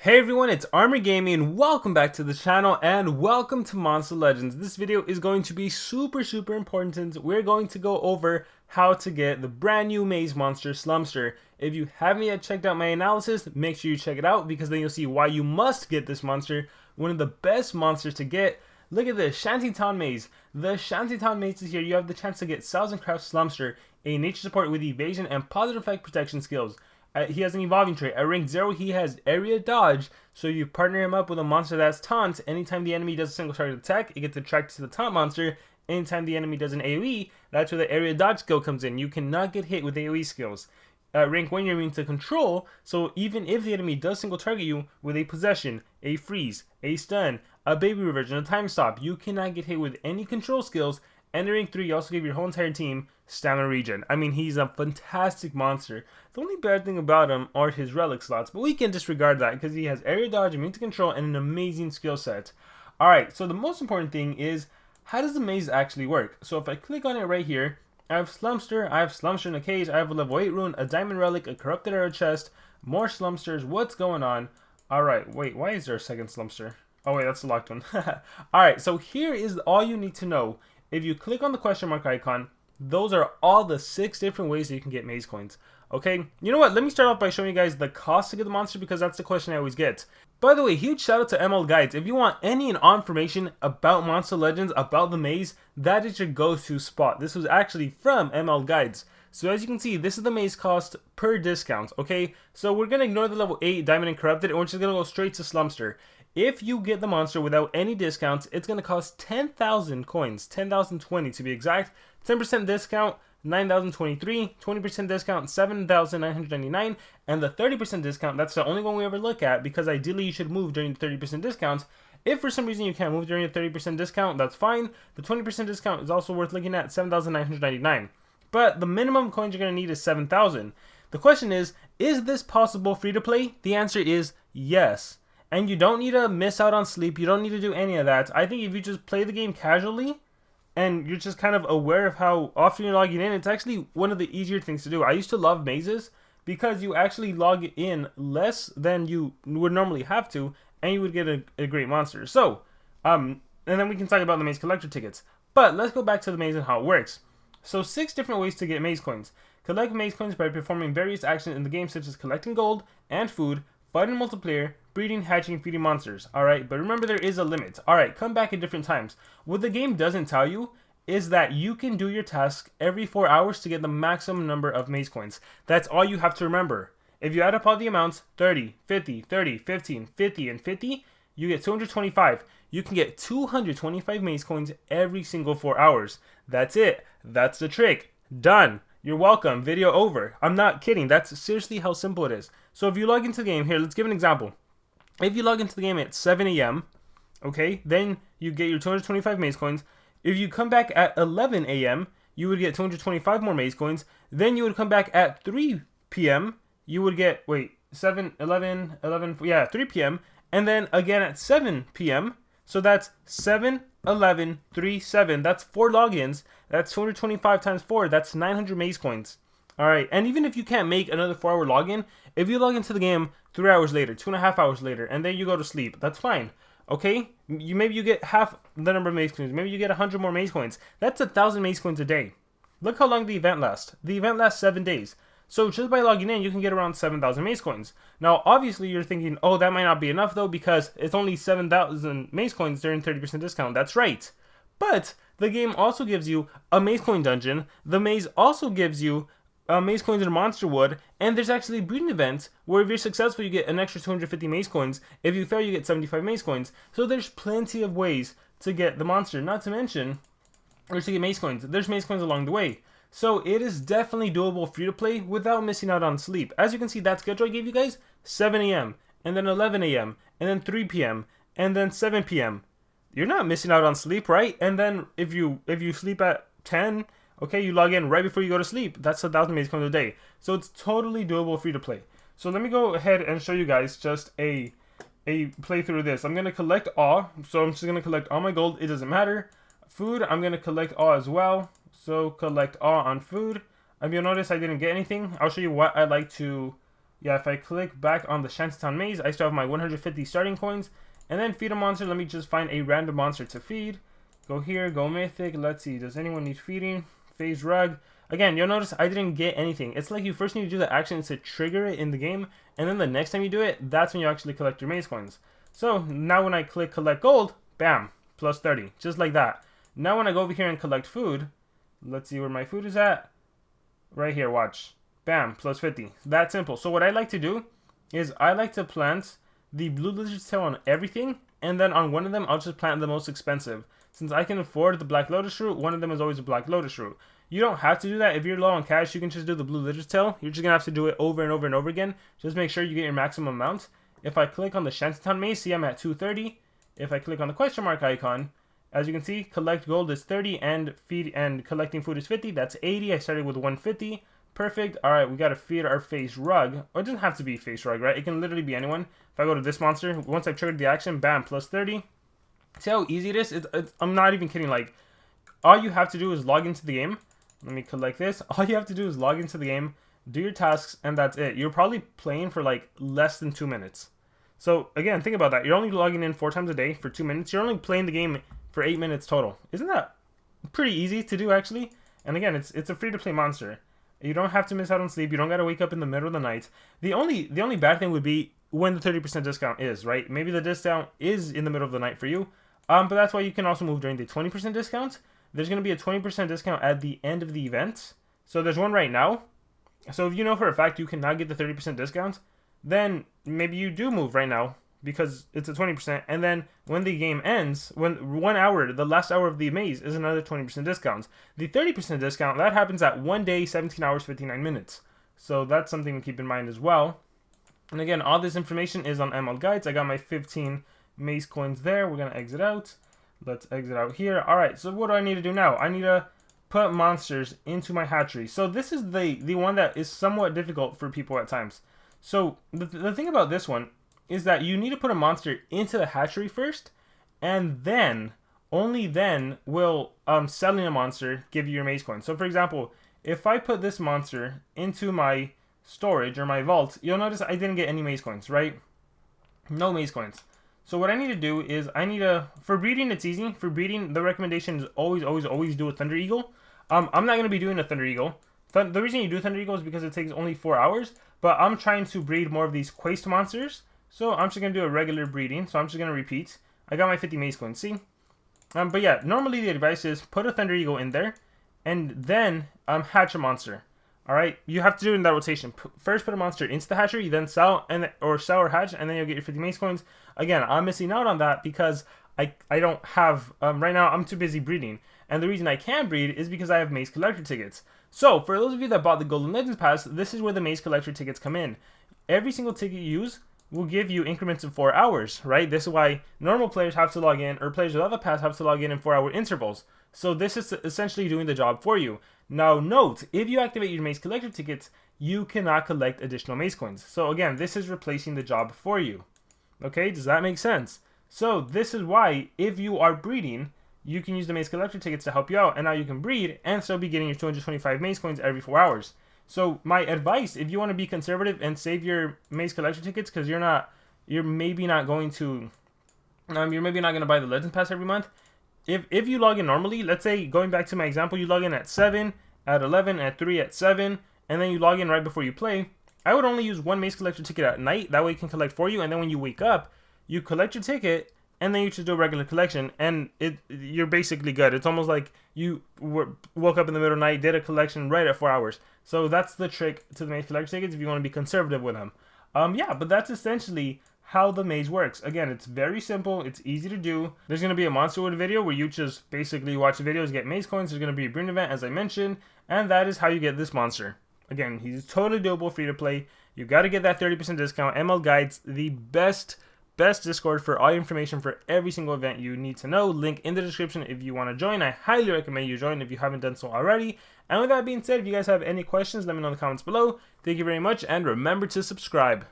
Hey everyone, it's Armor Gaming and welcome back to the channel and welcome to Monster Legends. This video is going to be super important since we're going to go over how to get the brand new maze monster Slumster. If you haven't yet checked out my analysis, make sure you check it out because then you'll see why you must get this monster. One of the best monsters to get. Look at this, Shantytown maze. The Shantytown maze is here. You have the chance to get Thousand Craft Slumster, a nature support with evasion and positive effect protection skills. He has an evolving trait. At rank 0, he has area dodge, so you partner him up with a monster that's taunt. Anytime the enemy does a single target attack, it gets attracted to the taunt monster. Anytime the enemy does an AoE, that's where the area dodge skill comes in. You cannot get hit with AoE skills. At rank 1, you're immune to control, so even if the enemy does single target you with a possession, a freeze, a stun, a baby reversion, a time stop, you cannot get hit with any control skills. And at rank 3, you also give your whole entire team stamina regen. I mean, he's a fantastic monster. The only bad thing about him are his relic slots, but we can disregard that because he has area dodge, immune to control, and an amazing skill set. Alright, so the most important thing is, how does the maze actually work? So if I click on it right here, I have Slumster in a cage, I have a level 8 rune, a diamond relic, a corrupted arrow chest, more Slumsters. What's going on? Alright, wait, why is there a second Slumster? Oh wait, that's the locked one. Alright, so here is all you need to know. If you click on the question mark icon, those are all the 6 different ways that you can get maze coins. Okay, you know what? Let me start off by showing you guys the cost to get the monster because that's the question I always get. By the way, huge shout out to ML Guides. If you want any and all information about Monster Legends, about the maze, that is your go-to spot. This was actually from ML Guides. So as you can see, this is the maze cost per discount, okay? So we're going to ignore the level 8 Diamond and Corrupted and we're just going to go straight to Slumster. If you get the monster without any discounts, it's going to cost 10,000 coins, 10,020 to be exact. 10% discount, 9,023, 20% discount, 7,999, and the 30% discount, that's the only one we ever look at because ideally you should move during the 30% discount. If for some reason you can't move during the 30% discount, that's fine. The 20% discount is also worth looking at, 7,999. But the minimum coins you're going to need is 7,000. The question is this possible free to play? The answer is yes. And you don't need to miss out on sleep. You don't need to do any of that. I think if you just play the game casually and you're just kind of aware of how often you're logging in, it's actually one of the easier things to do. I used to love mazes because you actually log in less than you would normally have to and you would get a great monster. So, and then we can talk about the maze collector tickets. But let's go back to the maze and how it works. So 6 different ways to get maze coins. Collect maze coins by performing various actions in the game such as collecting gold and food, fighting multiplayer, breeding, hatching, feeding monsters. Alright, but remember there is a limit. Alright, come back at different times. What the game doesn't tell you is that you can do your task every 4 hours to get the maximum number of maze coins. That's all you have to remember. If you add up all the amounts, 30, 50, 30, 15, 50, and 50, you get 225. You can get 225 maze coins every single 4 hours. That's it. That's the trick. Done. You're welcome. Video over. I'm not kidding. That's seriously how simple it is. So if you log into the game, here, let's give an example. If you log into the game at 7 a.m., okay, then you get your 225 maze coins. If you come back at 11 a.m., you would get 225 more maze coins. Then you would come back at 3 p.m., you would get, 3 p.m., and then again at 7 p.m., so that's 7, 11, 3, 7. That's 4 logins. That's 225 times 4. That's 900 maze coins. Alright, and even if you can't make another 4-hour login, if you log into the game 3 hours later, 2.5 hours later, and then you go to sleep, that's fine. Okay? Maybe you get half the number of maze coins. Maybe you get 100 more maze coins. That's 1,000 maze coins a day. Look how long the event lasts. The event lasts 7 days. So just by logging in, you can get around 7,000 maze coins. Now, obviously, you're thinking, oh, that might not be enough, though, because it's only 7,000 maze coins during 30% discount. That's right. But the game also gives you a maze coin dungeon. The maze also gives you maze coins in Monster Wood. And there's actually a breeding event where if you're successful, you get an extra 250 maze coins. If you fail, you get 75 maze coins. So there's plenty of ways to get the monster, not to mention, or to get maze coins. There's maze coins along the way. So it is definitely doable free to play without missing out on sleep. As you can see, that schedule I gave you guys, 7 a.m. and then 11 a.m. and then 3 p.m. and then 7 p.m. You're not missing out on sleep, right? And then if you sleep at 10, okay, you log in right before you go to sleep. That's 1,000 maze coins a day. So it's totally doable free to play. So let me go ahead and show you guys just a playthrough of this. I'm going to collect all. So I'm just going to collect all my gold. It doesn't matter. Food, I'm going to collect all as well. So collect all on food. You'll notice I didn't get anything. I'll show you what I like to yeah, if I click back on the Shantytown maze, I still have my 150 starting coins. And then feed a monster. Let me just find a random monster to feed. Go here, go mythic. Let's see, does anyone need feeding? Phase rug. Again, you'll notice I didn't get anything. It's like you first need to do the action to trigger it in the game, and then the next time you do it, that's when you actually collect your maze coins. So now when I click collect gold, bam, plus 30, just like that. Now when I go over here and collect food, let's see where my food is at. Right here, watch. Bam, plus 50. That simple. So what I like to do is I like to plant the blue lizard's tail on everything, and then on one of them I'll just plant the most expensive. Since I can afford the black lotus root, one of them is always a black lotus root. You don't have to do that. If you're low on cash, you can just do the blue lizard's tail. You're just gonna have to do it over and over and over again. Just make sure you get your maximum amount. If I click on the Shantytown maze, see I'm at 230. If I click on the question mark icon, as you can see, collect gold is 30 and feed and collecting food is 50. That's 80. I started with 150. Perfect. All right, we got to feed our face rug. Or it doesn't have to be face rug, right? It can literally be anyone. If I go to this monster, once I've triggered the action, bam, plus 30. See how easy it is? I'm not even kidding. Like, all you have to do is log into the game. Let me collect this. All you have to do is log into the game, do your tasks, and that's it. You're probably playing for like less than 2 minutes. So again, think about that. You're only logging in 4 times a day for 2 minutes. You're only playing the game for 8 minutes total. Isn't that pretty easy to do, actually? And again, it's a free-to-play monster. You don't have to miss out on sleep. You don't got to wake up in the middle of the night. The only bad thing would be when the 30% discount is, right? Maybe the discount is in the middle of the night for you. But that's why you can also move during the 20% discount. There's going to be a 20% discount at the end of the event. So there's one right now. So if you know for a fact you cannot get the 30% discount, then maybe you do move right now because it's a 20%. And then when the game ends, when 1 hour, the last hour of the maze is another 20% discount. The 30% discount, that happens at 1 day, 17 hours, 59 minutes. So that's something to keep in mind as well. And again, all this information is on ML Guides. I got my 15 maze coins there. We're going to exit out. Let's exit out here. All right, so what do I need to do now? I need to put monsters into my hatchery. So this is the one that is somewhat difficult for people at times. So the thing about this one is that you need to put a monster into the hatchery first, and then, only then, will selling a monster give you your maze coins. So for example, if I put this monster into my storage or my vault, you'll notice I didn't get any maze coins, right? No maze coins. So what I need to do is for breeding, it's easy. For breeding, the recommendation is always do a Thunder Eagle. I'm not going to be doing a Thunder Eagle. The reason you do Thunder Eagle is because it takes only 4 hours, but I'm trying to breed more of these quest monsters. So I'm just going to do a regular breeding. So I'm just going to repeat. I got my 50 maze coins, see? But yeah, normally the advice is put a Thunder Eagle in there, and then hatch a monster. Alright, you have to do it in that rotation. First put a monster into the hatchery, then sell or hatch, and then you'll get your 50 maze coins. Again, I'm missing out on that because I don't have, right now I'm too busy breeding. And the reason I can breed is because I have maze collector tickets. So, for those of you that bought the Golden Legends Pass, this is where the maze collector tickets come in. Every single ticket you use will give you increments of 4 hours, right? This is why normal players have to log in, or players without the pass have to log in 4-hour intervals. So this is essentially doing the job for you. Now note, if you activate your maze collector tickets, you cannot collect additional maze coins. So again, this is replacing the job for you. Okay, does that make sense? So this is why, if you are breeding, you can use the maze collector tickets to help you out, and now you can breed and still be getting your 225 maze coins every 4 hours. So my advice, if you want to be conservative and save your maze collector tickets, because you're maybe not going to buy the Legends Pass every month. If you log in normally, let's say, going back to my example, you log in at 7, at 11, at 3, at 7, and then you log in right before you play, I would only use one maze collector ticket at night. That way it can collect for you, and then when you wake up, you collect your ticket, and then you just do a regular collection, and you're basically good. It's almost like you woke up in the middle of the night, did a collection right at 4 hours. So that's the trick to the maze collector tickets if you want to be conservative with them. Yeah, but that's essentially how the maze works. Again, it's very simple. It's easy to do. There's going to be a Monster Wood video where you just basically watch the videos, get maze coins. There's going to be a breeding event, as I mentioned, and that is how you get this monster. Again, he's totally doable, free to play. You got to get that 30% discount. ML Guides, the best Discord for all your information for every single event you need to know. Link in the description if you want to join. I highly recommend you join if you haven't done so already. And with that being said, if you guys have any questions, let me know in the comments below. Thank you very much, and remember to subscribe.